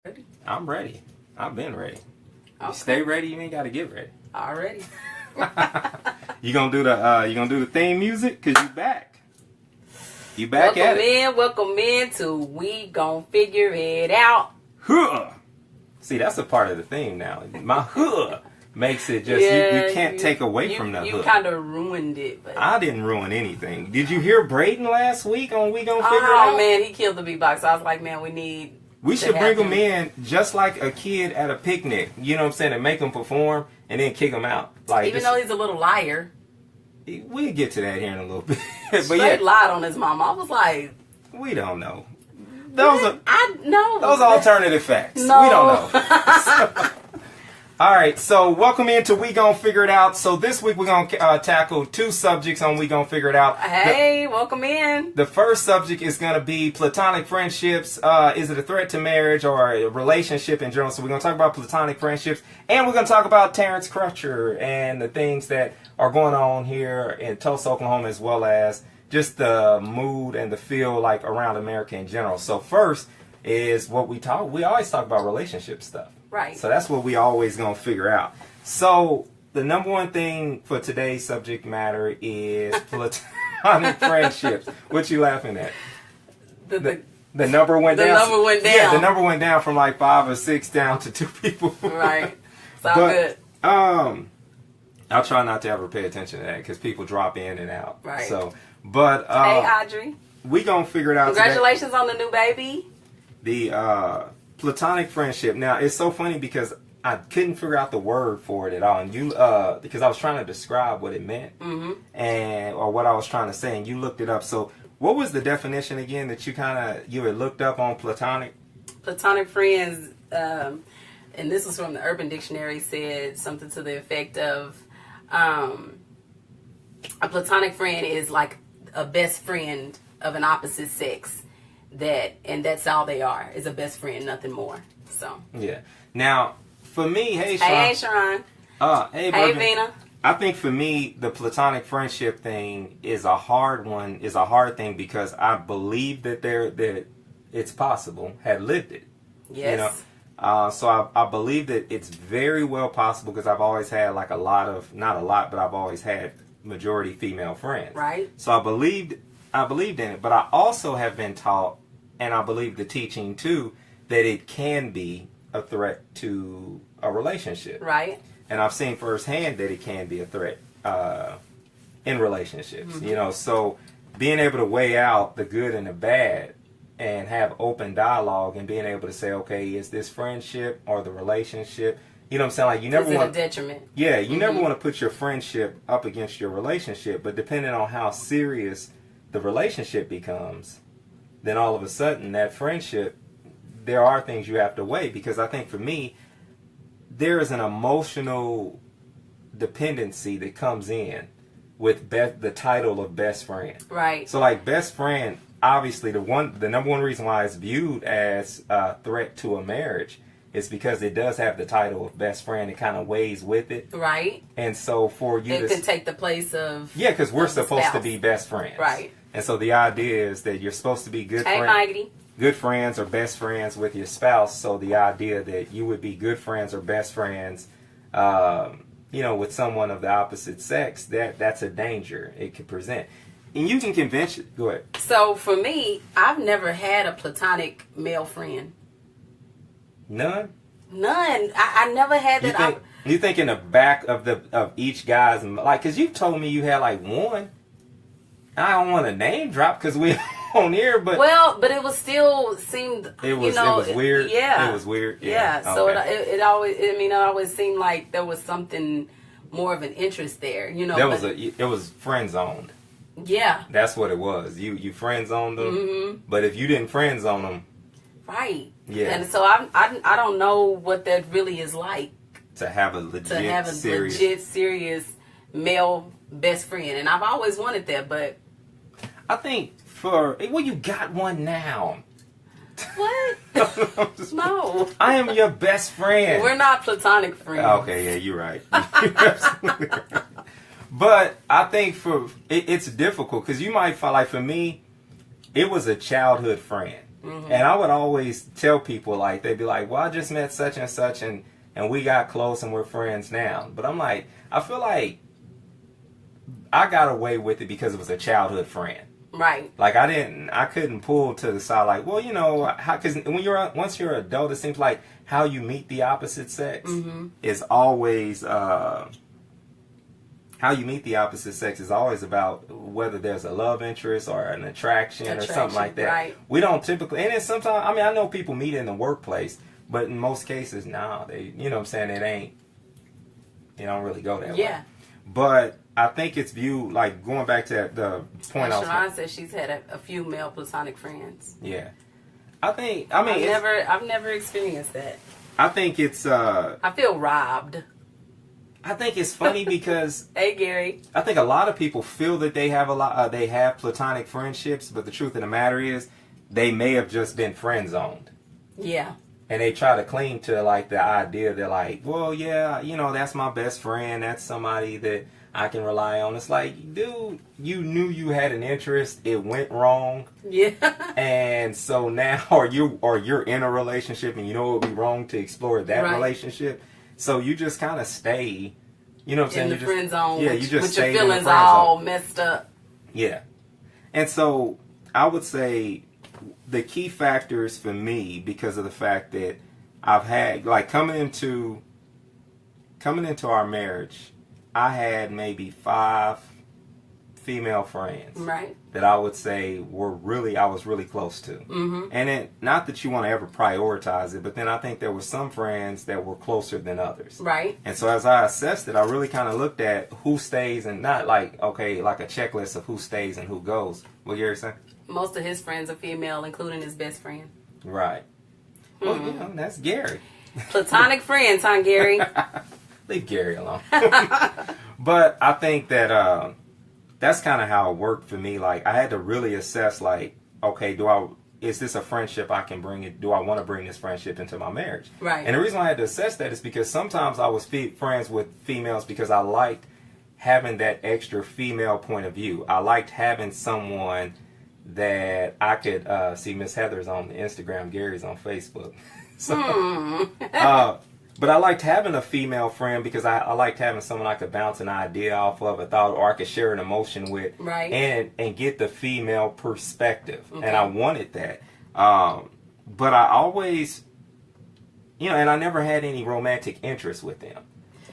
Ready? I'm ready. I've been ready. Okay. You stay ready. You ain't got to get ready. Already. You gonna do the theme music? Cause you back. You back at it. Welcome in to We Gon Figure It Out. Huh. See, that's a part of the theme now. My huh makes it just you can't take away from the You huh. kind of ruined it. But... I didn't ruin anything. Did you hear Braden last week on We Gon Figure It Out? Oh man, he killed the beatbox. So I was like, man, we should bring him in just like a kid at a picnic. You know what I'm saying? And make him perform and then kick him out. Like even though he's a little liar. We'll get to that here in a little bit. But Straight lied on his mom. I was like, we don't know. Those are alternative facts. No. We don't know. All right, so welcome into We Gon Figure It Out. So this week we're going to tackle two subjects on We Gon Figure It Out. Hey, welcome in. The first subject is going to be platonic friendships. Is it a threat to marriage or a relationship in general? So we're going to talk about platonic friendships. And we're going to talk about Terrence Crutcher and the things that are going on here in Tulsa, Oklahoma, as well as just the mood and the feel like around America in general. So first is what we always talk about relationship stuff. Right. So that's what we always going to figure out. So the number one thing for today's subject matter is platonic friendships. What you laughing at? The number went down. The number went down. Yeah, the number went down from like 5 or 6 down to 2 people. Right. Sound good. I'll try not to ever pay attention to that because people drop in and out. Right. So, but hey, Audrey. We gonna figure it out. Congratulations on the new baby. The platonic friendship. Now it's so funny because I couldn't figure out the word for it at all, and you because I was trying to describe what it meant, or what I was trying to say, and you looked it up. So, what was the definition again that you had looked up on platonic? Platonic friends, and this was from the Urban Dictionary, said something to the effect of a platonic friend is like a best friend of an opposite sex. And that's all they are, is a best friend, nothing more. So yeah. Now for me, hey Sean. Hey Sharon. Hey Vina. I think for me the platonic friendship thing is a hard thing because I believe that it's possible, had lived it. Yes. You know? So I believe that it's very well possible because I've always had like but I've always had majority female friends. Right. So I believed in it, but I also have been taught, and I believe the teaching too, that it can be a threat to a relationship. Right. And I've seen firsthand that it can be a threat in relationships. You know, so being able to weigh out the good and the bad and have open dialogue and being able to say, okay, is this friendship or the relationship? You know what I'm saying? Like you never want a detriment. Yeah, you never want to put your friendship up against your relationship, but depending on how serious the relationship becomes, then all of a sudden that friendship, there are things you have to weigh, because I think for me there is an emotional dependency that comes in with the title of best friend. Right. So like best friend, obviously the number one reason why it's viewed as a threat to a marriage is because it does have the title of best friend. It kind of weighs with it. Right. And so for you it can take the place of because we're supposed to be best friends. Right. And so the idea is that you're supposed to be good friends or best friends with your spouse. So the idea that you would be good friends or best friends, with someone of the opposite sex, that's a danger it could present. And you can convince. Go ahead. So for me, I've never had a platonic male friend. None. I never had that. You think in the back of each guy's, like, because you told me you had like one. I don't want to name drop because we on here, but it was still seemed it was weird. Yeah, it was weird. Yeah. So it always seemed like there was something more of an interest there. It was friend zoned. Yeah, that's what it was. You friend zoned them, but if you didn't friend zone them, right? Yeah. And so I don't know what that really is like to have a legit serious male best friend, and I've always wanted that, but I think you got one now. What? No. I am your best friend. We're not platonic friends. Okay, yeah, you're right. But I think it's difficult because you might find, like for me, it was a childhood friend. And I would always tell people, like, they'd be like, well, I just met such and such, and we got close and we're friends now. But I'm like, I feel like I got away with it because it was a childhood friend. Right. Like, I couldn't pull to the side, like, well, you know, because once you're an adult, it seems like how you meet the opposite sex is always, how you meet the opposite sex is always about whether there's a love interest or an attraction or something like that. Right. We don't typically, and then sometimes, I mean, I know people meet in the workplace, but in most cases, no, they, you know what I'm saying, they don't really go that way. Yeah. But I think it's viewed, like, going back to the point Sharon says she's had a few male platonic friends. Yeah. I've never experienced that. I think it's, I feel robbed. I think it's funny because hey Gary, I think a lot of people feel that they have they have platonic friendships, but the truth of the matter is they may have just been friend zoned. Yeah. And they try to cling to, like, the idea that, like, well, yeah, you know, that's my best friend, that's somebody that I can rely on. It's like, dude, you knew you had an interest, it went wrong. Yeah. And so now, or you're in a relationship and you know it would be wrong to explore that relationship. So you just kind of stay, you know what I'm saying? In the friend zone. Yeah, you just with stay your feelings in the friend all zone. messed up. Yeah. And so I would say the key factors for me, because of the fact that I've had, like, coming into our marriage, I had maybe 5 female friends. Right. That I would say I was really close to. And it, not that you want to ever prioritize it, but then I think there were some friends that were closer than others. Right. And so as I assessed it, I really kind of looked at who stays and not like, okay, like a checklist of who stays and who goes. What Gary saying? Most of his friends are female, including his best friend. Right. Well, you know, that's Gary. Platonic friends, huh, Gary? Leave Gary alone. But I think that that's kind of how it worked for me. Like, I had to really assess, like, okay, is this a friendship I can bring it? Do I want to bring this friendship into my marriage? Right. And the reason why I had to assess that is because sometimes I was friends with females because I liked having that extra female point of view. I liked having someone that I could see. Miss Heather's on Instagram, Gary's on Facebook. So, but I liked having a female friend because I liked having someone I could bounce an idea off of, a thought, or I could share an emotion with, right? And get the female perspective. Okay. And I wanted that. But I always, you know, and I never had any romantic interest with them.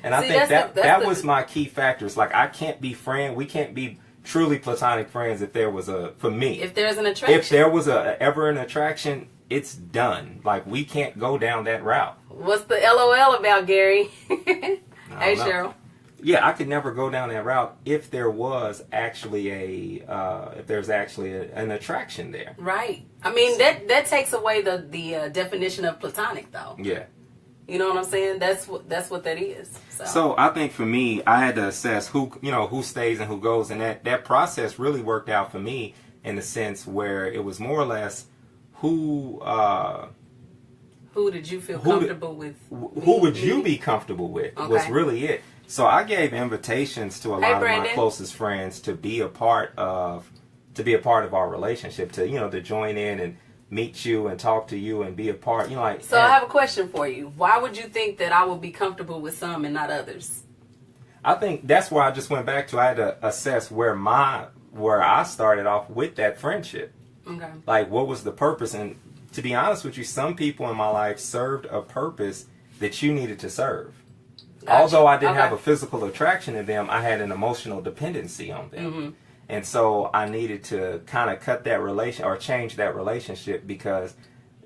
And I think that was my key factors. Like, we can't be truly platonic friends if there was for me. If there's an attraction. If there was ever an attraction, it's done. Like, we can't go down that route. What's the LOL about, Gary? Hey, Cheryl. Yeah, I could never go down that route if there was actually an attraction there. Right. I mean, that takes away the definition of platonic, though. Yeah. You know what I'm saying? That's what that is. So I think for me, I had to assess who stays and who goes, and that process really worked out for me in the sense where it was more or less who did you feel comfortable with? Who would you be comfortable with? Okay. Was really it. So I gave invitations to a lot of my closest friends to be a part of our relationship, to join in and meet you and talk to you and be a part. So I have a question for you. Why would you think that I would be comfortable with some and not others? I think that's why I just went back to, I had to assess where I started off with that friendship. Okay. Like, what was the purpose? And to be honest with you, some people in my life served a purpose that you needed to serve. Gotcha. Although I didn't have a physical attraction to them, I had an emotional dependency on them. Mm-hmm. And so I needed to kind of cut that change that relationship because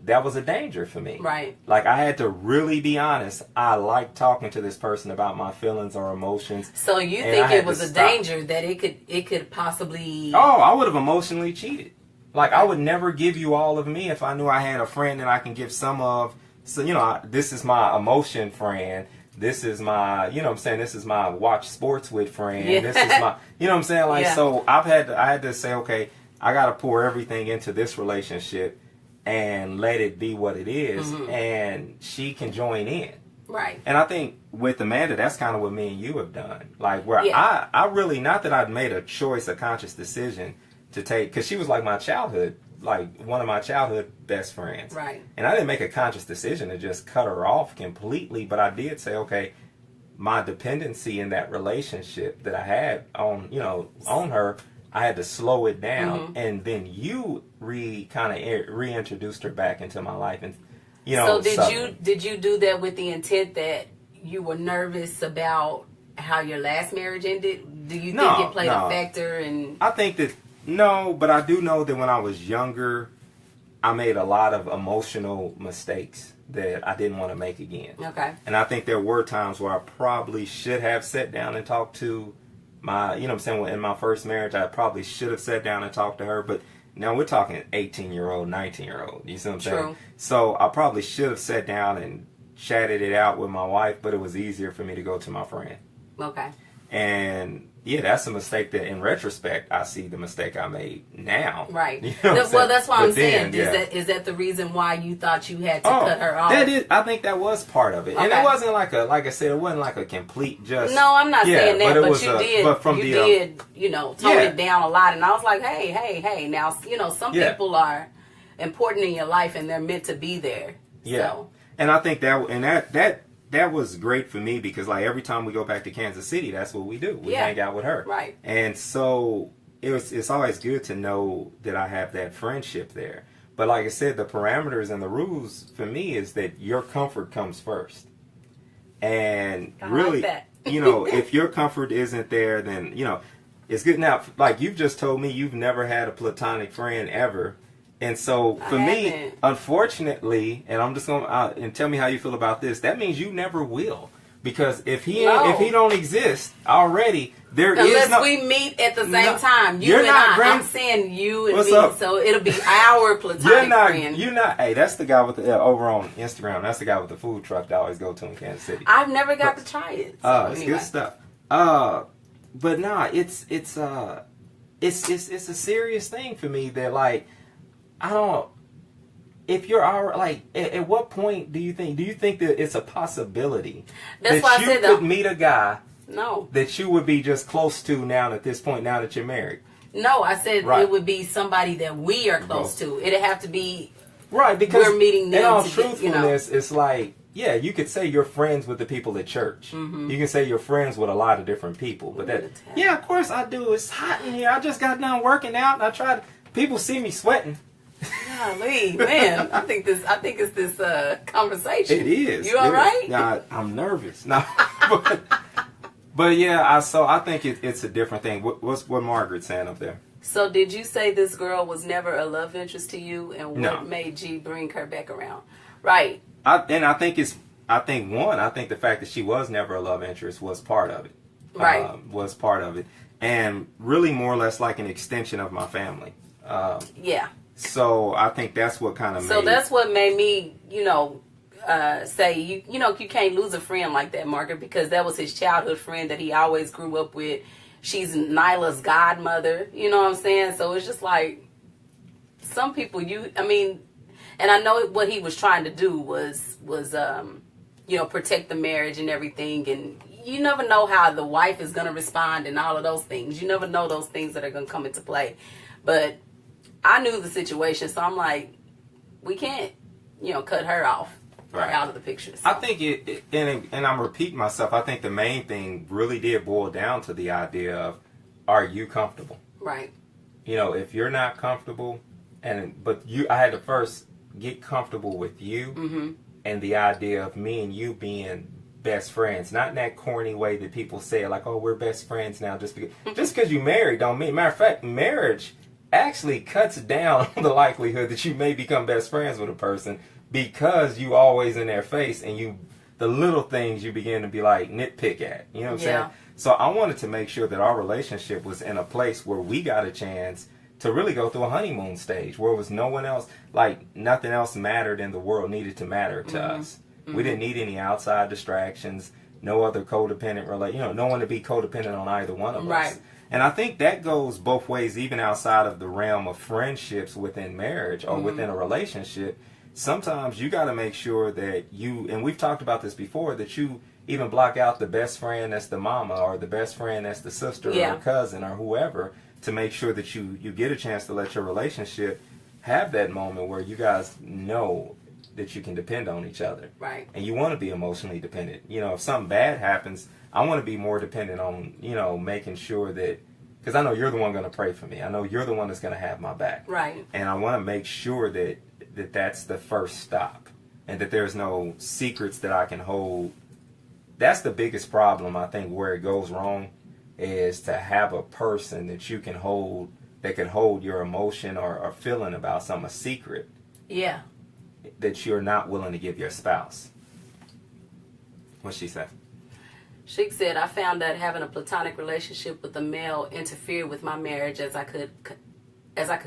that was a danger for me. Right. Like, I had to really be honest. I like talking to this person about my feelings or emotions. So you think it was a danger that it could possibly... Oh, I would have emotionally cheated. Like, I would never give you all of me if I knew I had a friend that I can give some of. So, this is my emotion friend. This is my, this is my watch sports with friend. Yeah. This is my, so I had to say, okay, I got to pour everything into this relationship and let it be what it is. Mm-hmm. And she can join in. Right. And I think with Amanda, that's kind of what me and you have done. Like, where I really, not that I'd made a conscious decision to take, because she was like my childhood like one of my childhood best friends. Right. And I didn't make a conscious decision to just cut her off completely, but I did say, okay, my dependency in that relationship that I had on, on her, I had to slow it down. And then you reintroduced her back into my life. And, so did you do that with the intent that you were nervous about how your last marriage ended? Do you think it played a factor? And I think that, no, but I do know that when I was younger, I made a lot of emotional mistakes that I didn't want to make again. Okay. And I think there were times where I probably should have sat down and talked to my, in my first marriage, I probably should have sat down and talked to her. But now we're talking 18-year-old, 19-year-old. You see what I'm saying? True. So I probably should have sat down and chatted it out with my wife, but it was easier for me to go to my friend. Okay. And yeah, that's a mistake that, in retrospect, I see the mistake I made now. Right. Well, that's why I'm saying. Is that the reason why you thought you had to cut her off? That is. I think that was part of it, and it wasn't like I said, it wasn't like a complete just. No, I'm not saying that, but you did. But from you did, tone it down a lot, and I was like, hey. Now, some people are important in your life, and they're meant to be there. Yeah. So. And I think that was great for me because, like, every time we go back to Kansas City, that's what we do. We hang out with her. Right. And so it's always good to know that I have that friendship there. But like I said, the parameters and the rules for me is that your comfort comes first. And really, like that. if your comfort isn't there, then, it's good. Now, like you've just told me, you've never had a platonic friend ever. And so for me, unfortunately, and I'm just going to and tell me how you feel about this. That means you never will, because if he don't exist already, unless we meet at the same time. You and I'm saying you and me, up? So it'll be our platonic friend. You're not. Hey, that's the guy with the over on Instagram. That's the guy with the food truck that I always go to in Kansas City. I've never got to try it. So it's good stuff. But nah, it's a serious thing for me that, like, I don't. If you're at what point do you think that it's a possibility that you could meet a guy that you would be just close to now at this point, now that you're married? No, I said it would be somebody that we are close to. It'd have to be because we're meeting them. In all truthfulness, it's like, yeah, you could say you're friends with the people at church. Mm-hmm. You can say you're friends with a lot of different people, but yeah, of course I do. It's hot in here. I just got done working out, and people see me sweating. Golly, man, I think it's this conversation. It is. You all right? Nah, I'm nervous. No, but yeah, I think it's a different thing. What's Margaret saying up there? So did you say this girl was never a love interest to you, and what made you bring her back around? Right. I think the fact that she was never a love interest was part of it. Right. Was part of it, and really more or less like an extension of my family. Yeah. So I think that's what kind of So that's what made me, say, you can't lose a friend like that, Margaret, because that was his childhood friend that he always grew up with. She's Nyla's godmother, you know what I'm saying? So it's just like, some people, and I know what he was trying to do was protect the marriage and everything, and you never know how the wife is going to respond and all of those things. You never know those things that are going to come into play. But I knew the situation, so I'm like, we can't, cut her off or out of the picture. So. I think and I'm repeating myself, I think the main thing really did boil down to the idea of, are you comfortable? Right. If you're not comfortable, I had to first get comfortable with you and the idea of me and you being best friends, not in that corny way that people say, like, oh, we're best friends now just because you married don't mean. Matter of fact, marriage actually cuts down the likelihood that you may become best friends with a person, because you always in their face and the little things you begin to be like nitpick at. You know what I'm saying? So I wanted to make sure that our relationship was in a place where we got a chance to really go through a honeymoon stage where it was no one else, like nothing else mattered in the world needed to matter to us. Mm-hmm. We didn't need any outside distractions, no other codependent no one to be codependent on either one of us. And I think that goes both ways, even outside of the realm of friendships within marriage or within a relationship. Sometimes you got to make sure that and we've talked about this before, that you even block out the best friend that's the mama, or the best friend that's the sister or cousin or whoever, to make sure that you get a chance to let your relationship have that moment where you guys know that you can depend on each other. Right. And you want to be emotionally dependent. You know, if something bad happens, I want to be more dependent on, you know, making sure that, because I know you're the one going to pray for me. I know you're the one that's going to have my back. Right. And I want to make sure that that's the first stop, and that there's no secrets that I can hold. That's the biggest problem, I think, where it goes wrong, is to have a person that you can hold, that can hold your emotion or feeling about something, a secret. Yeah. That you're not willing to give your spouse. What'd she say? She said, I found that having a platonic relationship with a male interfered with my marriage, as I could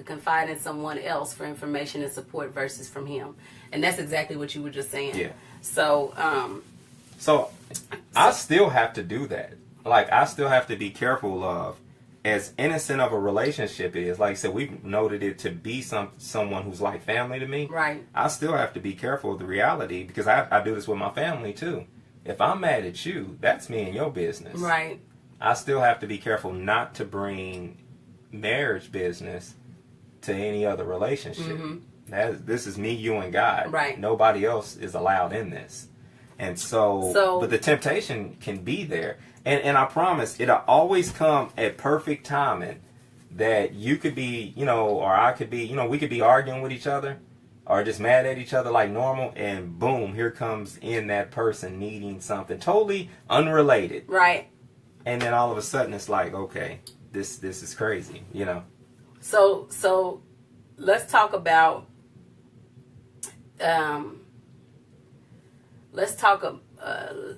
confide in someone else for information and support versus from him. And that's exactly what you were just saying. Yeah. So I still have to do that. Like, I still have to be careful of, as innocent of a relationship is, like I said, we've noted it to be someone who's like family to me. Right. I still have to be careful of the reality, because I do this with my family too. If I'm mad at you, that's me and your business. Right. I still have to be careful not to bring marriage business to any other relationship. Mm-hmm. This is me, you, and God. Right. Nobody else is allowed in this. And so but the temptation can be there. And I promise, it'll always come at perfect timing, that you could be, you know, or I could be, you know, we could be arguing with each other or just mad at each other like normal, and boom, here comes in that person needing something totally unrelated. Right. And then all of a sudden it's like, okay, this is crazy, you know. So let's talk about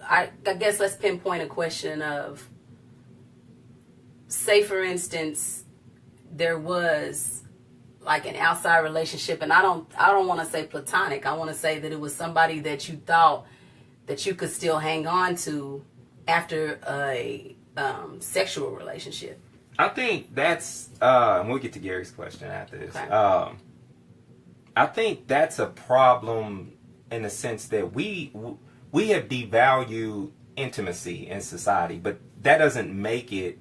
I guess let's pinpoint a question of, say for instance, there was like an outside relationship, and I don't want to say platonic. I want to say that it was somebody that you thought that you could still hang on to after a sexual relationship. I think that's and we'll get to Gary's question after this. Okay. I think that's a problem in the sense that we have devalued intimacy in society, but that doesn't make it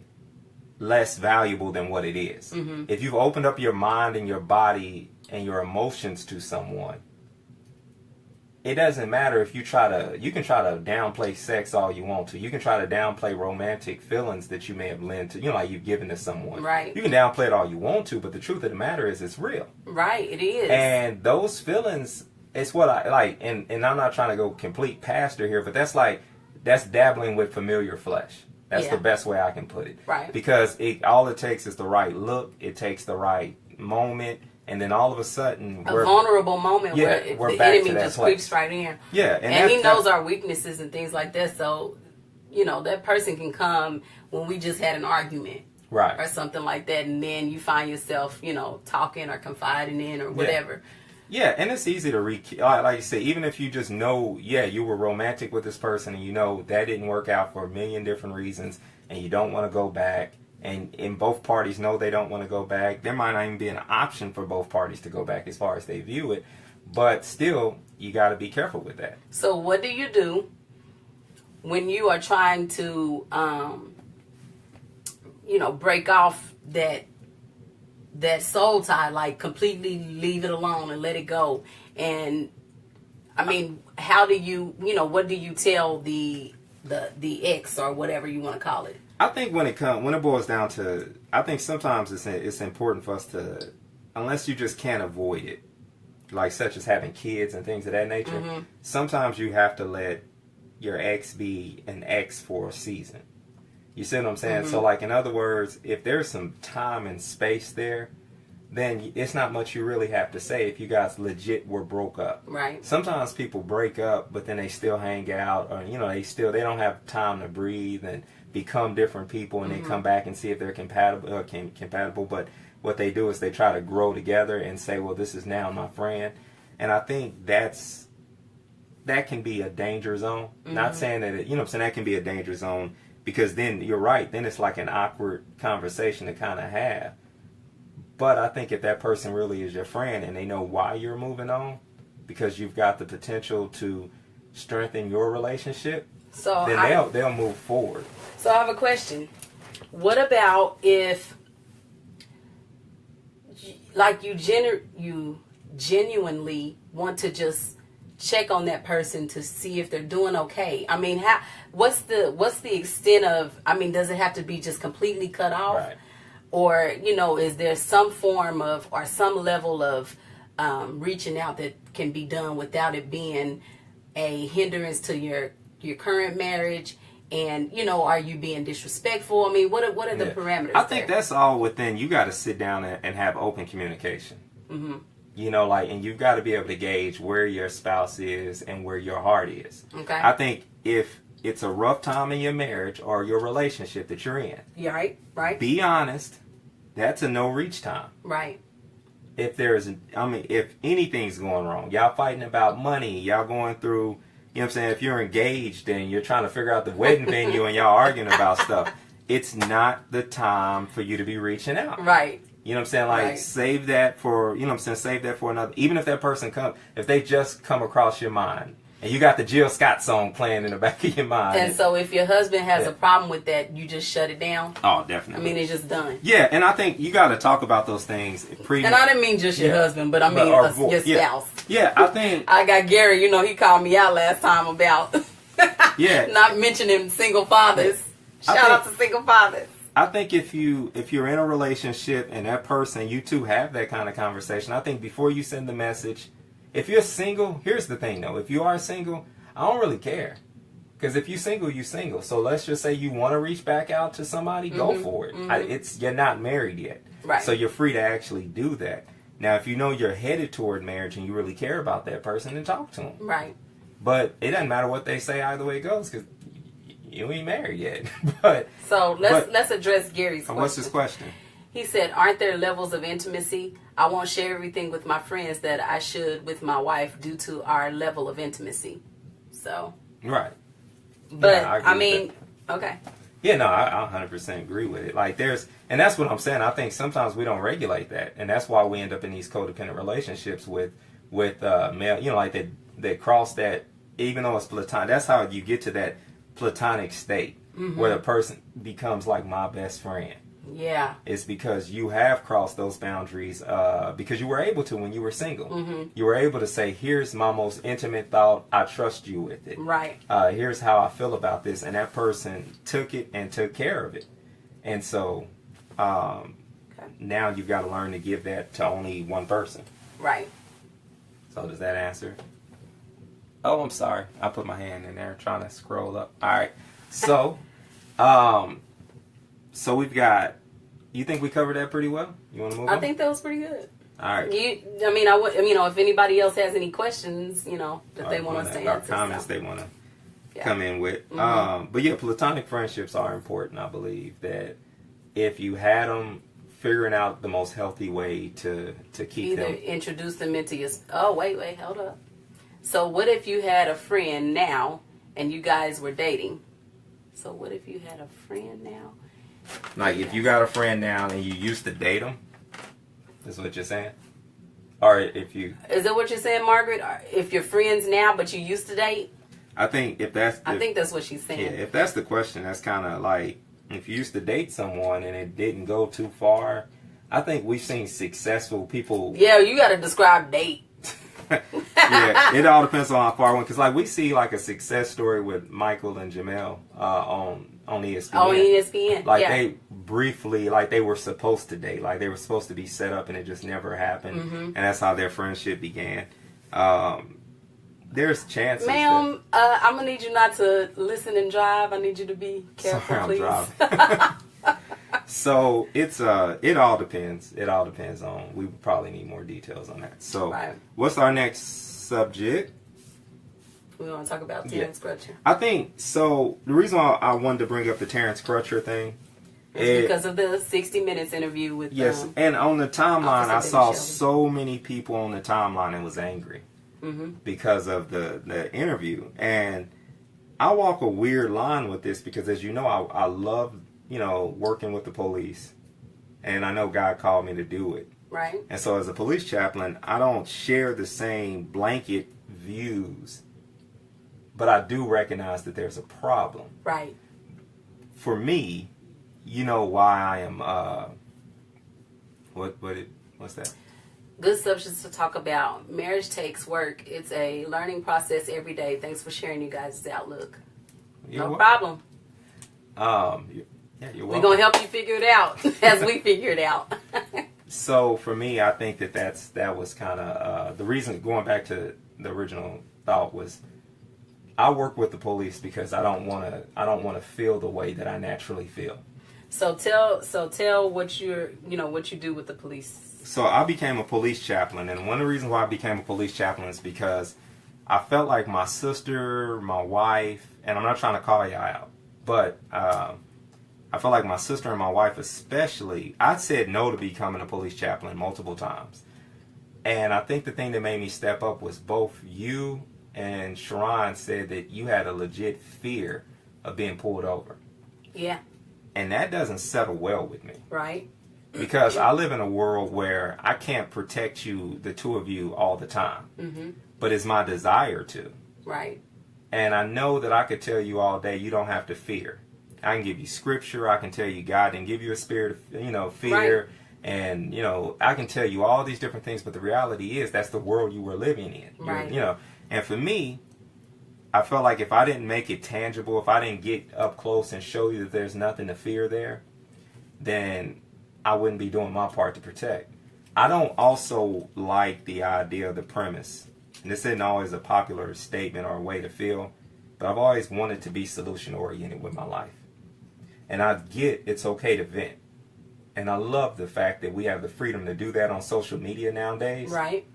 less valuable than what it is. Mm-hmm. If you've opened up your mind and your body and your emotions to someone, it doesn't matter if you can try to downplay sex all you want to. You can try to downplay romantic feelings that you may have lent to, you know, like you've given to someone. Right. You can downplay it all you want to, but the truth of the matter is it's real. Right, it is. And those feelings, it's what I like, and I'm not trying to go complete pastor here, but that's dabbling with familiar flesh. That's the best way I can put it. Right. Because all it takes is the right look, it takes the right moment, and then all of a sudden a vulnerable moment where the enemy just creeps right in. Yeah. And he knows our weaknesses and things like that, so you know, that person can come when we just had an argument. Right. Or something like that, and then you find yourself, you know, talking or confiding in or whatever. Yeah, and it's easy to like you say, even if you just know, you were romantic with this person, and you know that didn't work out for a million different reasons, and you don't want to go back, and both parties know they don't want to go back. There might not even be an option for both parties to go back as far as they view it, but still, you got to be careful with that. So what do you do when you are trying to, break off that soul tie, like completely leave it alone and let it go? And I mean, how do you, what do you tell the ex or whatever you want to call it? I think when it boils down to, I think sometimes it's important for us to, unless you just can't avoid it, like such as having kids and things of that nature, mm-hmm. Sometimes you have to let your ex be an ex for a season. You see what I'm saying? Mm-hmm. So, like, in other words, if there's some time and space there, then it's not much you really have to say if you guys legit were broke up. Right. Sometimes people break up, but then they still hang out, or, they don't have time to breathe and become different people, and mm-hmm. they come back and see if they're compatible. But what they do is they try to grow together and say, well, this is now my friend. And I think that can be a danger zone. Mm-hmm. Not saying that, that can be a danger zone. Because then, you're right, then it's like an awkward conversation to kind of have. But I think if that person really is your friend and they know why you're moving on, because you've got the potential to strengthen your relationship, then they'll move forward. So I have a question. What about if, like you genuinely want to just check on that person to see if they're doing okay. I mean, what's the extent of, I mean, does it have to be just completely cut off? Right. Or, is there some form of, or some level of reaching out that can be done without it being a hindrance to your current marriage? And, are you being disrespectful? I mean, what are the parameters I think there? that's all within, you got to sit down and have open communication. Mm-hmm. And you've got to be able to gauge where your spouse is and where your heart is. Okay. I think if it's a rough time in your marriage or your relationship that you're in, Yeah, right. be honest. That's a no reach time. Right. If if anything's going wrong, y'all fighting about money, y'all going through, if you're engaged and you're trying to figure out the wedding venue and y'all arguing about stuff, it's not the time for you to be reaching out. Right. Like, save that for, save that for another, even if that person if they just come across your mind and you got the Jill Scott song playing in the back of your mind. And so if your husband has a problem with that, you just shut it down? Oh, definitely. I mean, it's just done. Yeah, and I think you got to talk about those things. And I didn't mean just your husband, but I mean your spouse. Yeah, I think... I got Gary, he called me out last time about not mentioning single fathers. Shout out to single fathers. I think if you're in a relationship and that person, you two have that kind of conversation, I think before you send the message, if you're single, here's the thing though, if you are single, I don't really care. Because if you're single, you're single. So let's just say you want to reach back out to somebody, go for it. Mm-hmm. You're not married yet. Right. So you're free to actually do that. Now, if you know you're headed toward marriage and you really care about that person, then talk to them. Right. But it doesn't matter what they say either way it goes because you ain't married yet. let's address Gary's question. What's his question? He said, aren't there levels of intimacy? I won't share everything with my friends that I should with my wife due to our level of intimacy. So. Right. But, yeah, I mean, okay. Yeah, no, I 100% agree with it. Like, and that's what I'm saying. I think sometimes we don't regulate that. And that's why we end up in these codependent relationships with male, like that cross that, even though it's platonic, that's how you get to that platonic state where the person becomes like my best friend. Yeah. It's because you have crossed those boundaries because you were able to when you were single. Mm-hmm. You were able to say, here's my most intimate thought. I trust you with it. Right. Here's how I feel about this. And that person took it and took care of it. And so now you've got to learn to give that to only one person. Right. So does that answer? Oh, I'm sorry. I put my hand in there trying to scroll up. All right. So, so we've got, you think we covered that pretty well? You want to move on? I think that was pretty good. All right. If anybody else has any questions, that they want us to answer. Or comments they want to come in with. Mm-hmm. But yeah, platonic friendships are important. I believe that if you had them, figuring out the most healthy way to keep them. Either introduce them into your... Oh, wait, hold up. So what if you had a friend now and you guys were dating? So what if you had a friend now? Like if you got a friend now and you used to date them? Is what you're saying? Or if you... Is that what you're saying, Margaret? Or if you're friends now but you used to date? I think I think that's what she's saying. Yeah, if that's the question, that's kind of like... If you used to date someone and it didn't go too far, I think we've seen successful people... Yeah, you got to describe date. Yeah, it all depends on how far one. Because like we see like a success story with Michael and Jamel on ESPN. On ESPN, like they briefly, like they were supposed to date, like they were supposed to be set up, and it just never happened. Mm-hmm. And that's how their friendship began. There's chances. Ma'am, I'm gonna need you not to listen and drive. I need you to be careful, please. So it all depends. It all depends on. We probably need more details on that. So What's our next subject? We want to talk about Terrence Crutcher. I think so. The reason why I wanted to bring up the Terrence Crutcher thing is because of the 60 Minutes interview with. Yes, and on the timeline, I saw so many people on the timeline that was angry because of the interview, and I walk a weird line with this because, as you know, I love working with the police, and I know God called me to do it. Right. And so, as a police chaplain, I don't share the same blanket views. But I do recognize that there's a problem. Right. For me, you know why I am. What's that? Good subjects to talk about. Marriage takes work. It's a learning process every day. Thanks for sharing you guys' outlook. No problem. Yeah, you're We're welcome. going to help you figure it out as we figure it out. So for me, I think that was kind of the reason. Going back to the original thought was, I work with the police because I don't want to feel the way that I naturally feel. So tell what what you do with the police. So I became a police chaplain, and one of the reasons why I became a police chaplain is because I felt like my sister, my wife, and I'm not trying to call y'all out, but I felt like my sister and my wife especially, I said no to becoming a police chaplain multiple times. And I think the thing that made me step up was both you and Sharon said that you had a legit fear of being pulled over. Yeah. And that doesn't settle well with me. Right. Because I live in a world where I can't protect you, the two of you, all the time. Mm-hmm. But it's my desire to. Right. And I know that I could tell you all day, you don't have to fear. I can give you scripture. I can tell you God didn't give you a spirit of, fear. Right. And, I can tell you all these different things. But the reality is that's the world you were living in. Right. And for me, I felt like if I didn't make it tangible, if I didn't get up close and show you that there's nothing to fear there, then I wouldn't be doing my part to protect. I don't also like the idea of the premise. And this isn't always a popular statement or a way to feel, but I've always wanted to be solution oriented with my life. And I get it's okay to vent. And I love the fact that we have the freedom to do that on social media nowadays. Right.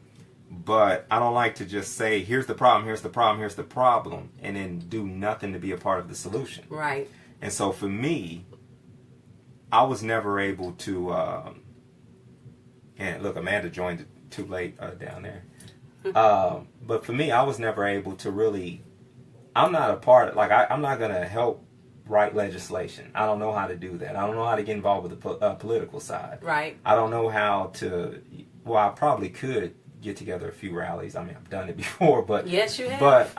But I don't like to just say, here's the problem, here's the problem, here's the problem, and then do nothing to be a part of the solution. Right. And so for me, I was never able to, and look, Amanda joined too late down there. But for me, I was never able to really, I'm not a part of, I'm not going to help write legislation. I don't know how to do that. I don't know how to get involved with the political side. Right. I don't know how to, I probably could get together a few rallies. I mean, I've done it before, but yes, you have. But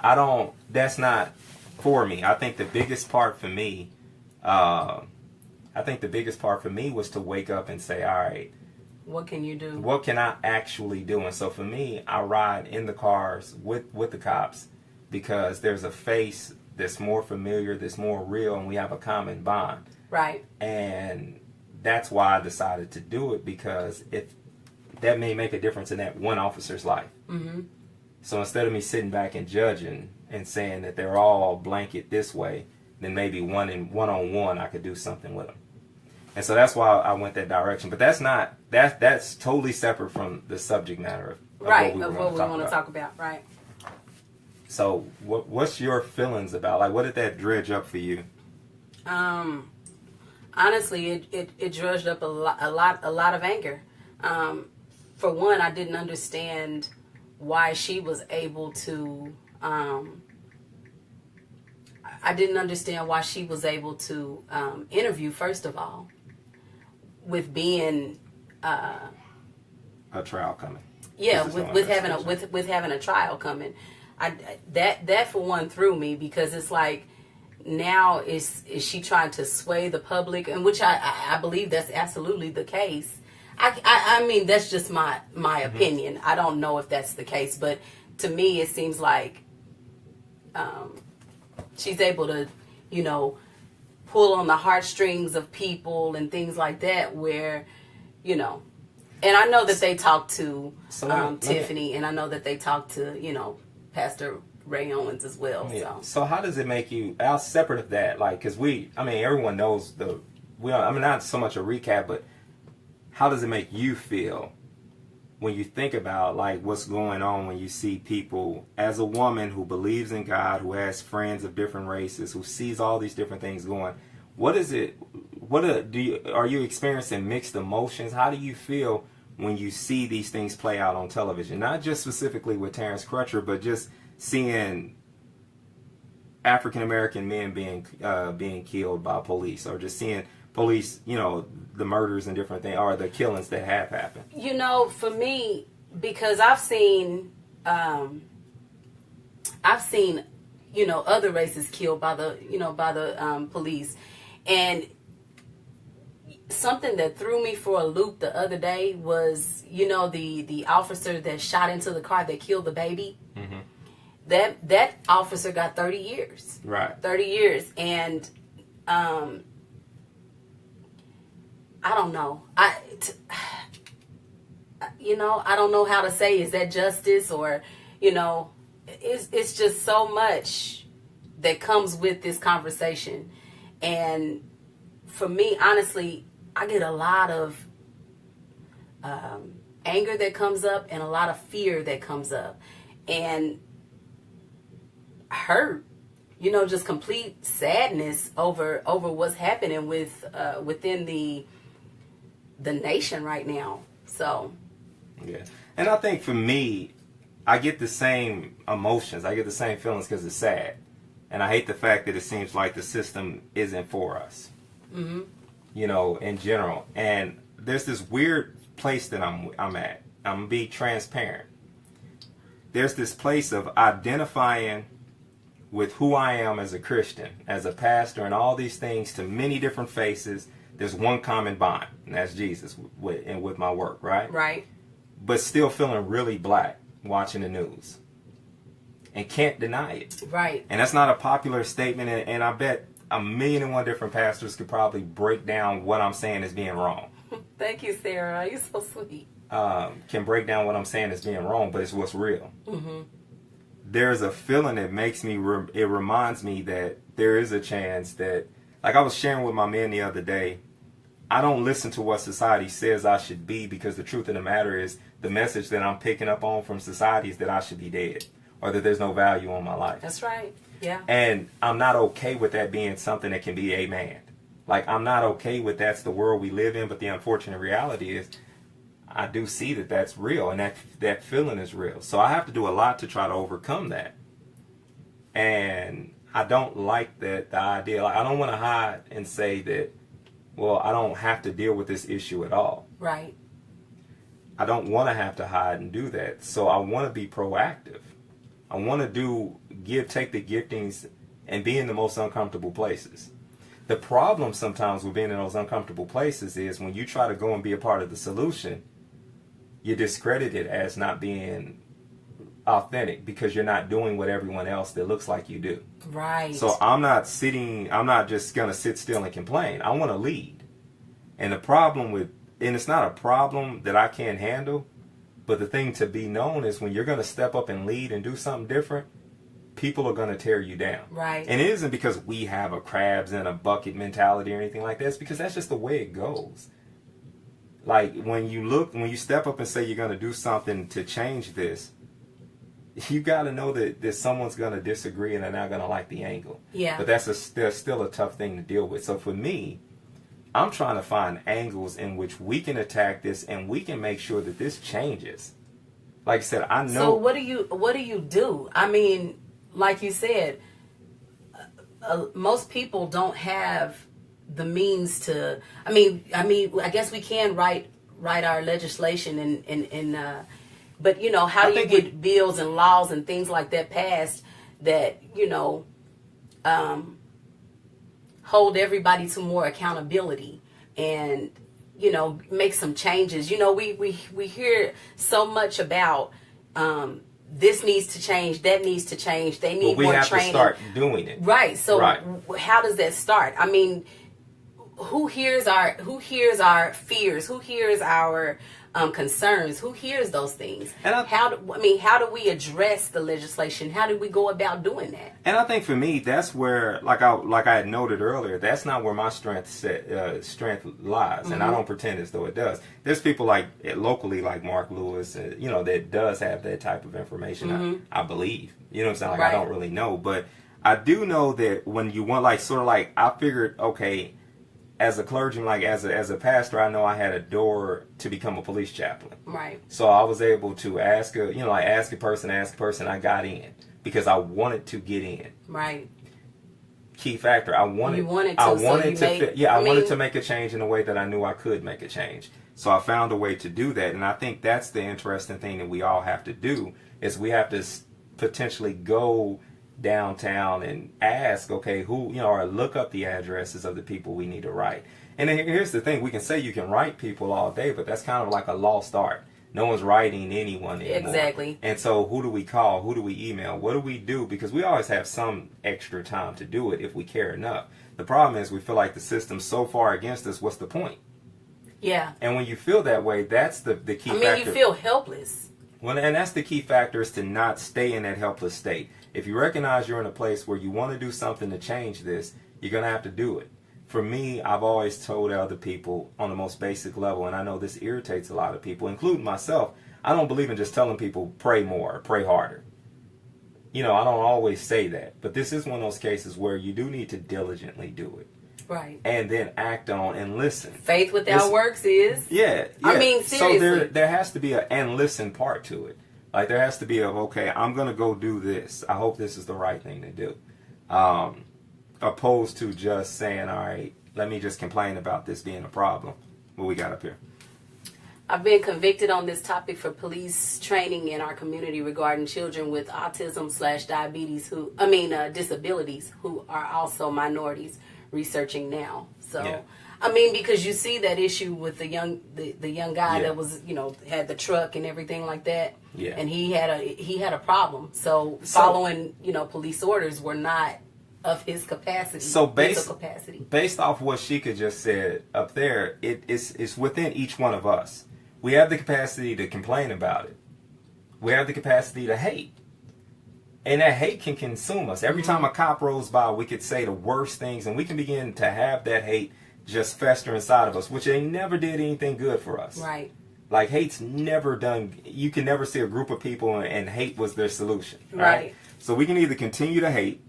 that's not for me. I think the biggest part for me, was to wake up and say, all right, what can you do? What can I actually do? And so for me, I ride in the cars with the cops because there's a face that's more familiar, that's more real, and we have a common bond. Right. And that's why I decided to do it, because that may make a difference in that one officer's life. Mm-hmm. So instead of me sitting back and judging and saying that they're all blanket this way, then maybe one-on-one I could do something with them. And so that's why I went that direction. But that's totally separate from the subject matter of what we want to talk about. Right. So what's your feelings about? Like, what did that dredge up for you? Honestly, it dredged up a lot of anger. For one, I didn't understand why she was able to. I didn't understand why she was able to interview, first of all, with being a trial coming. Yeah, with having a trial coming. That for one threw me, because it's like, now is she trying to sway the public, and which I believe that's absolutely the case. I mean, that's just my opinion. I don't know if that's the case, but to me it seems like she's able to, pull on the heartstrings of people and things like that, where, and I know that they talked to Tiffany, and I know that they talked to, Pastor Ray Owens as well. Yeah. So how does it make you, separate of that, because everyone knows not so much a recap, but how does it make you feel when you think about what's going on, when you see people, as a woman who believes in God, who has friends of different races, who sees all these different things going? What is it? Are you experiencing mixed emotions? How do you feel when you see these things play out on television? Not just specifically with Terrence Crutcher, but just seeing African American men being killed by police, or just seeing police, the murders and different things, or the killings that have happened. For me, because I've seen other races killed by the police, and something that threw me for a loop the other day was, the officer that shot into the car that killed the baby. Mm-hmm. That officer got 30 years. Right. 30 years. And I don't know. I don't know how to say, is that justice, or, it's just so much that comes with this conversation. And for me, honestly, I get a lot of anger that comes up and a lot of fear that comes up, and hurt, just complete sadness over what's happening within the nation right now. So yeah, and I think for me, I get the same emotions, I get the same feelings, because it's sad, and I hate the fact that it seems like the system isn't for us. Mm-hmm. In general. And there's this weird place that I'm at. I'm going to be transparent. There's this place of identifying with who I am as a Christian, as a pastor, and all these things to many different faces. There's one common bond, and that's Jesus with my work, right? Right. But still feeling really black watching the news. And can't deny it. Right. And that's not a popular statement, and I bet 1,000,001 different pastors could probably break down what I'm saying as being wrong. Thank you, Sarah. You're so sweet. Can break down what I'm saying as being wrong, but it's what's real. Mm-hmm. There's a feeling that makes me, it reminds me that there is a chance that, like I was sharing with my men the other day, I don't listen to what society says I should be, because the truth of the matter is the message that I'm picking up on from society is that I should be dead, or that there's no value on my life. That's right. Yeah. And I'm not okay with that being something that can be amen. Like, I'm not okay with that's the world we live in, but the unfortunate reality is I do see that that's real, and that feeling is real. So I have to do a lot to try to overcome that. And I don't like the idea. Like, I don't want to hide and say that, well, I don't have to deal with this issue at all. Right. I don't want to have to hide and do that. So I want to be proactive. I want to take the giftings and be in the most uncomfortable places. The problem sometimes with being in those uncomfortable places is when you try to go and be a part of the solution, you're discredited as not being authentic, because you're not doing what everyone else that looks like you do. Right. So I'm not just going to sit still and complain. I want to lead. And it's not a problem that I can't handle. But the thing to be known is when you're going to step up and lead and do something different, people are going to tear you down. Right. And it isn't because we have a crabs in a bucket mentality or anything like that. It's because that's just the way it goes. Like, when you step up and say you're going to do something to change this, you got to know that someone's going to disagree and they're not going to like the angle. Yeah. But that's still a tough thing to deal with. So for me, I'm trying to find angles in which we can attack this and we can make sure that this changes. Like I said, I know. So what do you do? I mean, like you said, most people don't have the means to. I mean, I guess we can write our legislation and but how do you get bills and laws and things like that passed that hold everybody to more accountability and make some changes. We hear so much about this needs to change, that needs to change, they need more training. We have to start doing it. Right. So how does that start? I mean, who hears our fears? Who hears our concerns? Who hears those things? And how do we address the legislation? How do we go about doing that? And I think for me, that's where, like I had noted earlier, that's not where my strength lies, mm-hmm. and I don't pretend as though it does. There's people locally like Mark Lewis, that does have that type of information. Mm-hmm. I believe, what I'm saying. I don't really know, but I do know that when you want, I figured, okay, as a clergyman, as a pastor, I know I had a door to become a police chaplain. Right. So I was able to ask a person, I got in because I wanted to get in. Right. Key factor, I wanted to make a change in a way that I knew I could make a change. So I found a way to do that, and I think that's the interesting thing that we all have to do is we have to potentially go downtown and ask, okay, who, or look up the addresses of the people we need to write. And then here's the thing, we can say you can write people all day, but that's kind of like a lost art. No one's writing anyone anymore. Exactly. And so who do we call? Who do we email? What do we do? Because we always have some extra time to do it if we care enough. The problem is we feel like the system's so far against us, what's the point? Yeah. And when you feel that way, that's the key factor. You feel helpless. Well, and that's the key factor, is to not stay in that helpless state. If you recognize you're in a place where you want to do something to change this, you're going to have to do it. For me, I've always told other people on the most basic level, and I know this irritates a lot of people, including myself, I don't believe in just telling people pray more, pray harder. I don't always say that. But this is one of those cases where you do need to diligently do it. Right. And then act on and listen. Faith without works is? Yeah. Seriously. So there has to be a and listen part to it. Like there has to be okay, I'm going to go do this. I hope this is the right thing to do. Opposed to just saying, all right, let me just complain about this being a problem. What we got up here? I've been convicted on this topic for police training in our community regarding children with autism/diabetes disabilities who are also minorities, reaching now. So, yeah. Because you see that issue with the young guy that was, had the truck and everything like that. Yeah. And he had a problem. So following, police orders were not of his capacity. So based off what Sheikah just said up there, it's within each one of us. We have the capacity to complain about it. We have the capacity to hate. And that hate can consume us. Every time a cop rolls by, we could say the worst things, and we can begin to have that hate just fester inside of us, which they never did anything good for us. Right. Like, hate's never done, you can never see a group of people and hate was their solution. Right. So we can either continue to hate,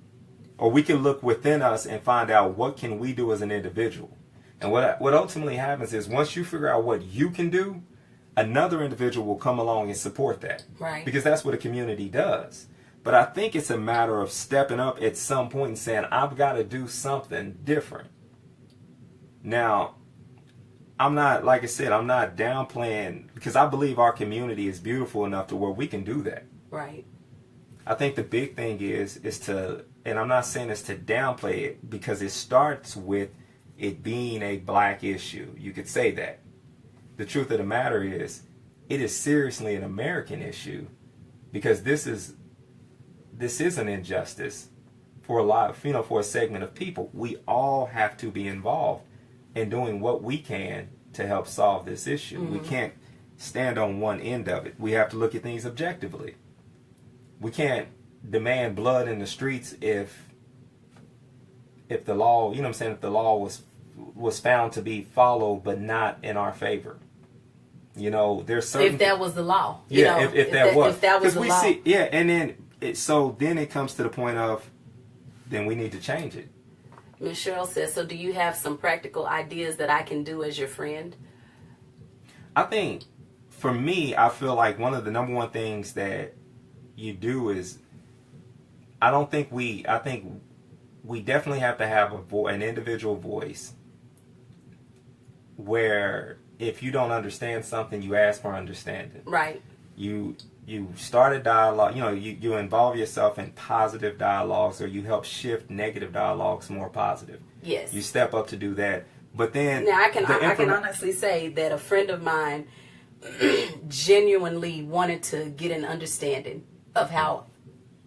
or we can look within us and find out what can we do as an individual. And what ultimately happens is once you figure out what you can do, another individual will come along and support that. Right. Because that's what a community does. But I think it's a matter of stepping up at some point and saying, I've got to do something different. Now, I'm not, like I said, I'm not downplaying, because I believe our community is beautiful enough to where we can do that. Right. I think the big thing is to, and I'm not saying this to downplay it, because it starts with it being a black issue. You could say that. The truth of the matter is, it is seriously an American issue, because this is an injustice for a lot of, for a segment of people. We all have to be involved in doing what we can to help solve this issue. Mm-hmm. We can't stand on one end of it. We have to look at things objectively. We can't demand blood in the streets if the law, if the law was found to be followed but not in our favor. There's certain, if that was the law. If that was the law. See, and then then it comes to the point of, then we need to change it. Ms. Cheryl says, so do you have some practical ideas that I can do as your friend? I think, for me, I feel like one of the number one things that you do is, I think we definitely have to have an individual voice where if you don't understand something, you ask for understanding. Right. You start a dialogue, you involve yourself in positive dialogues, or you help shift negative dialogues more positive. Yes. You step up to do that. But then... Now, I can honestly say that a friend of mine genuinely wanted to get an understanding of how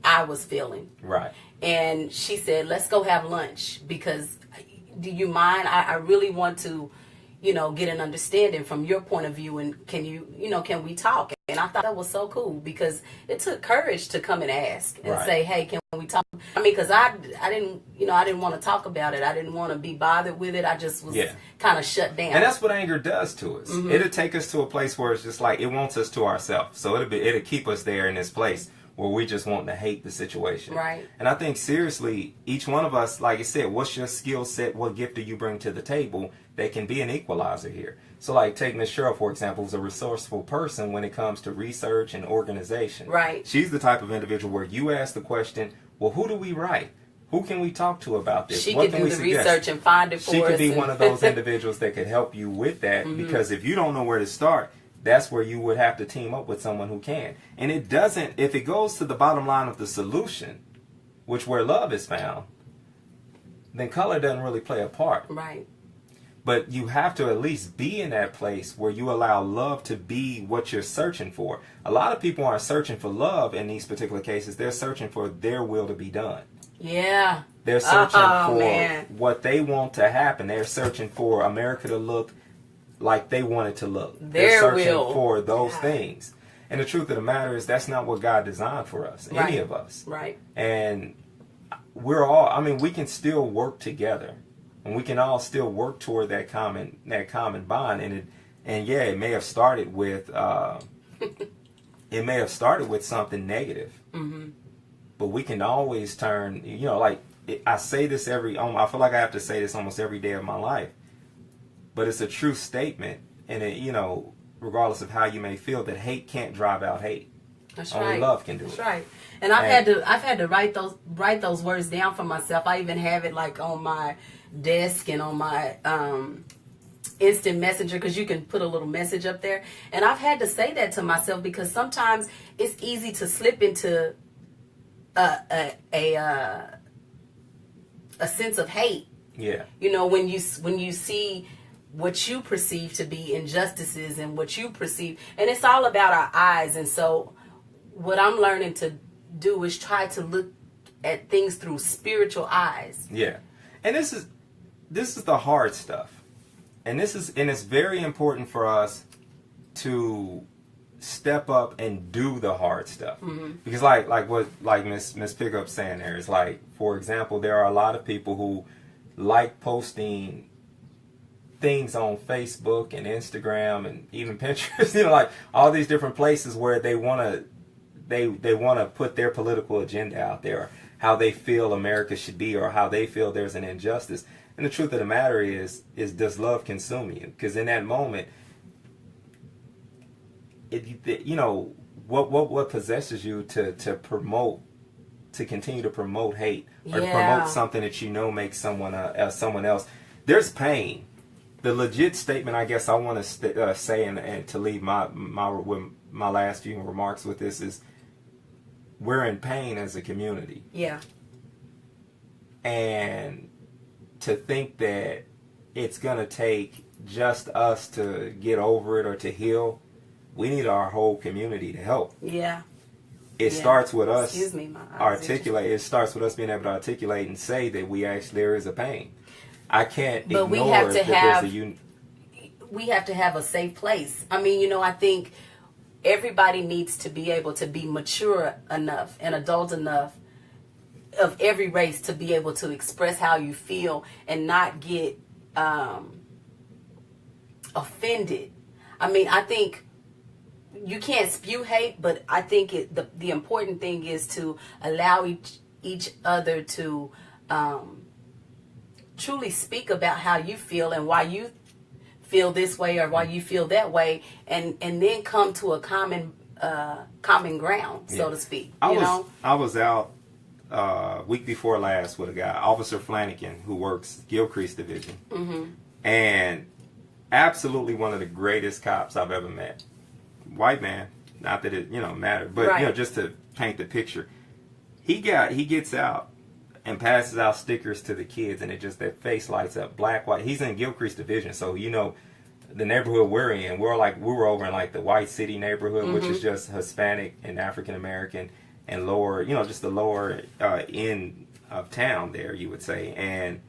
I was feeling. Right. And she said, let's go have lunch, because do you mind? I really want to, get an understanding from your point of view, and can we talk? And I thought that was so cool, because it took courage to come and ask and say, hey, can we talk? Because I didn't want to talk about it. I didn't want to be bothered with it. I just was kind of shut down. And that's what anger does to us. Mm-hmm. It'll take us to a place where it's just like, it wants us to ourselves. So it'll keep us there in this place where we just want to hate the situation. Right. And I think, seriously, each one of us, like I said, what's your skill set? What gift do you bring to the table that can be an equalizer here? So, like, take Miss Cheryl, for example, who's a resourceful person when it comes to research and organization. Right. She's the type of individual where you ask the question, well, who do we write? Who can we talk to about this? She what could can do we the suggest? research and find it for us. She could be one of those individuals that could help you with that, mm-hmm. because if you don't know where to start, that's where you would have to team up with someone who can. And it doesn't, if it goes to the bottom line of the solution, which where love is found, then color doesn't really play a part. Right. But you have to at least be in that place where you allow love to be what you're searching for. A lot of people aren't searching for love in these particular cases. They're searching for their will to be done. Yeah. They're searching for man. what they want to happen. They're searching for America to look like they want it to look. They're searching for those things. And the truth of the matter is that's not what God designed for us, any of us. Right. And we're all, I mean, we can still work together. And we can all still work toward that common bond. And yeah, it may have started with something negative. Mm-hmm. But we can always turn, you know, like I say this I feel like I have to say this almost every day of my life. But it's a true statement, and it, you know, regardless of how you may feel, that hate can't drive out hate. That's Only right. love can do it. That's right. And I've had to write those words down for myself. I even have it like on my desk and on my instant messenger, because you can put a little message up there. And I've had to say that to myself because sometimes it's easy to slip into a sense of hate. Yeah. You know, when you see what you perceive to be injustices and what you perceive, and it's all about our eyes. And so what I'm learning to do is try to look at things through spiritual eyes. Yeah. And this is the hard stuff. And it's very important for us to step up and do the hard stuff. Mm-hmm. Because like Miss Pickup's saying there is, like, for example, there are a lot of people who like posting things on Facebook and Instagram and even Pinterest, you know, like all these different places where they want to put their political agenda out there, or how they feel America should be, or how they feel there's an injustice. And the truth of the matter is does love consume you? Because in that moment, you know, what possesses you to continue to promote hate, or to promote something that you know makes someone else. There's pain. The legit statement, I guess, I want to say, and to leave my last few remarks with this is, we're in pain as a community. Yeah. And to think that it's going to take just us to get over it or to heal, we need our whole community to help. Yeah. It starts with us It starts with us being able to articulate and say that there is a pain. I can't ignore we have to that we have to have a safe place. I mean, you know, I think everybody needs to be able to be mature enough and adult enough of every race to be able to express how you feel and not get offended. I mean, I think you can't spew hate, but I think the important thing is to allow each other to truly speak about how you feel and why you feel this way or why you feel that way, and then come to a common ground, so to speak. I was out week before last with a guy, Officer Flanagan, who works Gilcrease Division, and absolutely one of the greatest cops I've ever met. White man, not that it mattered, but just to paint the picture, he gets out and passes out stickers to the kids, and their face lights up, black, white. He's in Gilcrease Division, so the neighborhood we're in, we were over in like the White City neighborhood, which is just Hispanic and African American and lower, just the lower end of town there, you would say. And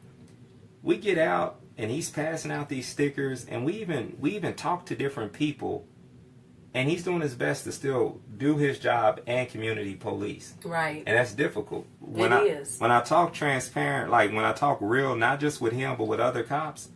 we get out, and he's passing out these stickers, and we even talk to different people. And he's doing his best to still do his job and community police. Right. And that's difficult. It is. When I talk transparent, like when I talk real, not just with him, but with other cops,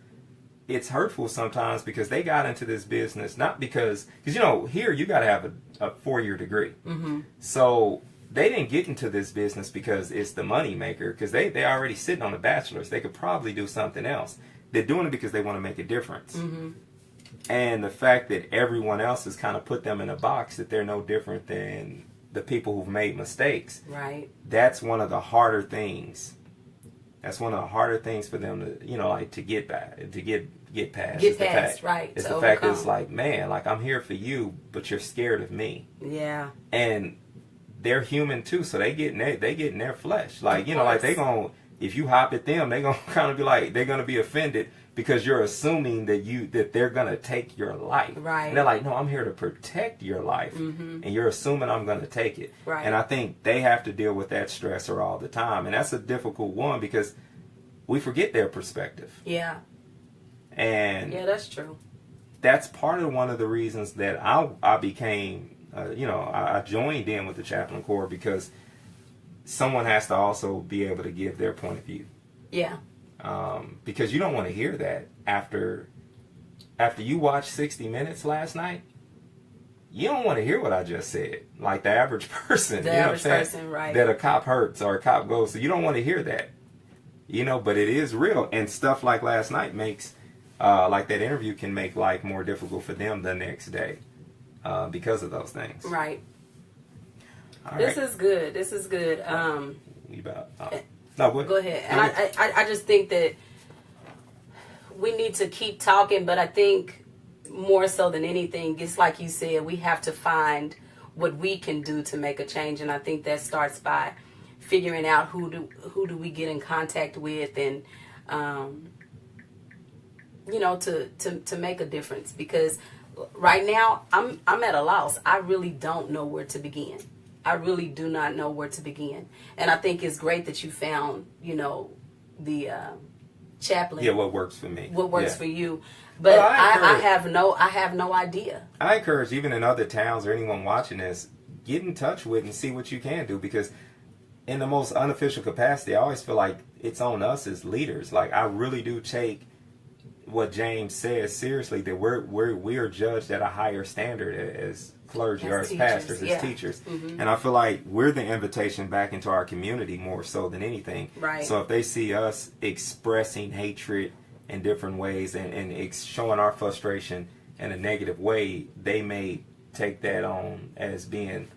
it's hurtful sometimes because they got into this business, not because here you got to have a 4-year degree. Mm-hmm. So they didn't get into this business because it's the money maker, because they already sitting on a bachelor's. They could probably do something else. They're doing it because they want to make a difference. Mm-hmm. And the fact that everyone else has kind of put them in a box, that they're no different than the people who've made mistakes. Right. That's one of the harder things. That's one of the harder things for them to, to get back, to get past. Get past, right. It's the fact that it's like, man, like I'm here for you, but you're scared of me. Yeah. And they're human too, so they get in their flesh. Like, you know, like if you hop at them, they're gonna kind of be like, they're gonna be offended because you're assuming that they're gonna take your life. Right. And they're like, no, I'm here to protect your life, and you're assuming I'm gonna take it. Right. And I think they have to deal with that stressor all the time, and that's a difficult one because we forget their perspective. Yeah. And yeah, that's true. That's part of one of the reasons that I became, I joined in with the Chaplain Corps, because someone has to also be able to give their point of view. Yeah. Because you don't want to hear that after you watched 60 Minutes last night. You don't want to hear what I just said. Like the average person. The average person, right. That a cop hurts or a cop goes. So you don't want to hear that. You know, but it is real. And stuff like last night makes, like that interview can make life more difficult for them the next day because of those things. Right. All this right. is good. This is good. We about... No, go ahead. And I just think that we need to keep talking, but I think more so than anything, it's like you said, we have to find what we can do to make a change. And I think that starts by figuring out who do we get in contact with, and to make a difference. Because right now I'm at a loss. I really don't know where to begin. I really do not know where to begin. And I think it's great that you found, the chaplain. Yeah, what works for me. What works for you. But well, I have no idea. I encourage, even in other towns or anyone watching this, get in touch with and see what you can do, because in the most unofficial capacity, I always feel like it's on us as leaders. Like, I really do take what James says seriously, that we are judged at a higher standard as clergy or as pastors, as teachers. Mm-hmm. And I feel like we're the invitation back into our community more so than anything. Right. So if they see us expressing hatred in different ways and showing our frustration in a negative way, they may take that on as being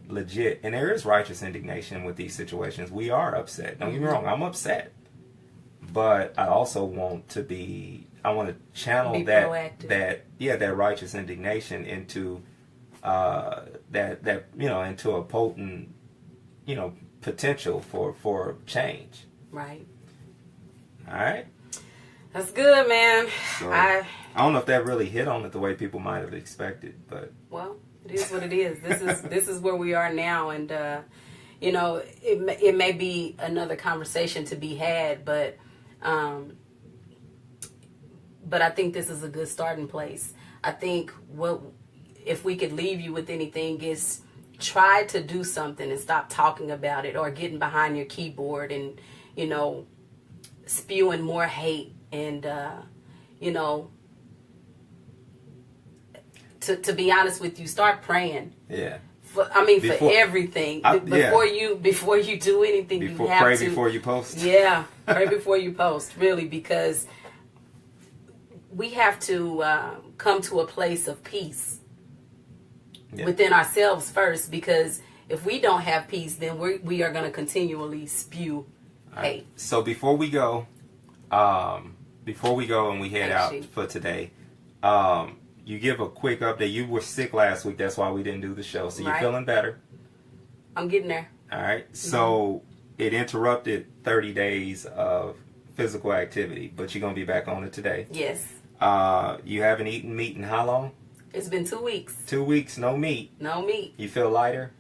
legit. And there is righteous indignation with these situations. We are upset. Don't get me wrong, I'm upset. But I also want to channel that righteous indignation into into a potent, potential for change. Right. All right. That's good, man. So, I don't know if that really hit on it the way people might have expected, but well, it is what it is. This is where we are now, and it may be another conversation to be had, but I think this is a good starting place. I think if we could leave you with anything, is try to do something and stop talking about it or getting behind your keyboard and, spewing more hate and, to be honest with you, start praying. Yeah. For everything. Before you do anything, you have pray to. Before you post. Yeah. Pray before you post, really, because we have to come to a place of peace within ourselves first, because if we don't have peace, then we are going to continually spew hate. Right. So before we go and we head out for today, you give a quick update. You were sick last week. That's why we didn't do the show. So you're feeling better? I'm getting there. All right. So it interrupted 30 days of physical activity, but you're going to be back on it today. Yes. You haven't eaten meat in how long? It's been 2 weeks. 2 weeks, no meat. No meat. You feel lighter?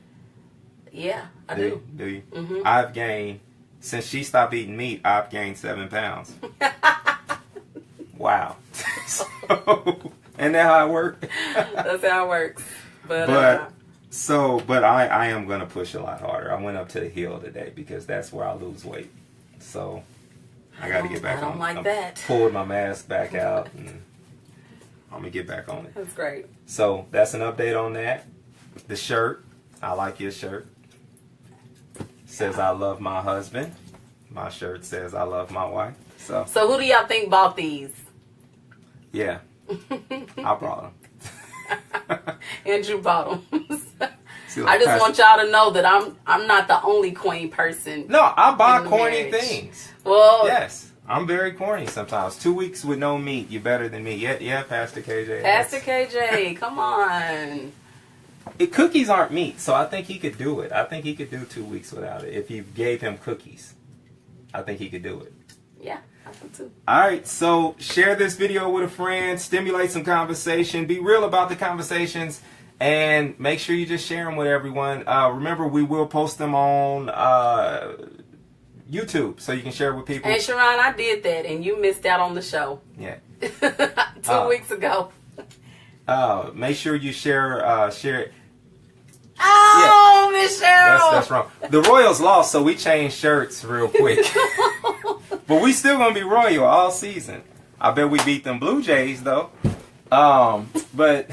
Yeah, I do. Do you? Mm-hmm. I've gained, since she stopped eating meat, I've gained 7 pounds. Wow. Isn't that how it works? That's how it works. But I am going to push a lot harder. I went up to the hill today because that's where I lose weight. So I got to get back on it. I don't like that. Pulled my mask back out and I'm going to get back on it. That's great. So that's an update on that. The shirt. I like your shirt. Says I love my husband. My shirt says I love my wife. So who do y'all think bought these? Yeah. I brought them. Andrew bought them. I just want y'all to know that I'm not the only corny person. No, I buy corny things. Well, yes, I'm very corny sometimes. 2 weeks with no meat, you're better than me. Yeah, Pastor KJ. Pastor KJ, come on. cookies aren't meat, so I think he could do it. I think he could do 2 weeks without it. If you gave him cookies, I think he could do it. Yeah, I think too. All right, so share this video with a friend, stimulate some conversation, be real about the conversations, and make sure you just share them with everyone. Remember, we will post them on YouTube, so you can share it with people. And Sharon, I did that, and you missed out on the show. Yeah. 2 weeks ago. Make sure you share it. Oh, Miss Cheryl. That's wrong. The Royals lost, so we changed shirts real quick. But we still gonna be Royal all season. I bet we beat them Blue Jays though. But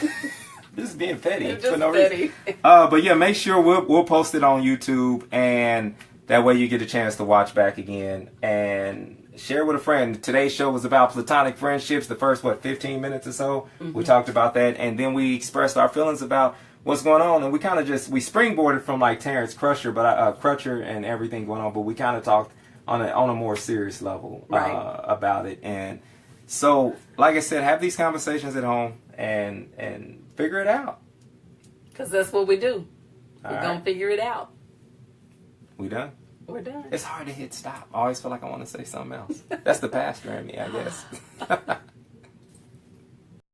this is being petty for no reason. But yeah, make sure we'll post it on YouTube, and that way you get a chance to watch back again and share with a friend. Today's show was about platonic friendships. The first 15 minutes or so, we talked about that, and then we expressed our feelings about what's going on, and we kind of we springboarded from like Terrence Crutcher and everything going on, but we kind of talked on a more serious level about it. And so, like I said, have these conversations at home and figure it out. Because that's what we do. We're going to figure it out. We done? We're done. It's hard to hit stop. I always feel like I want to say something else. That's the pastor in me, I guess.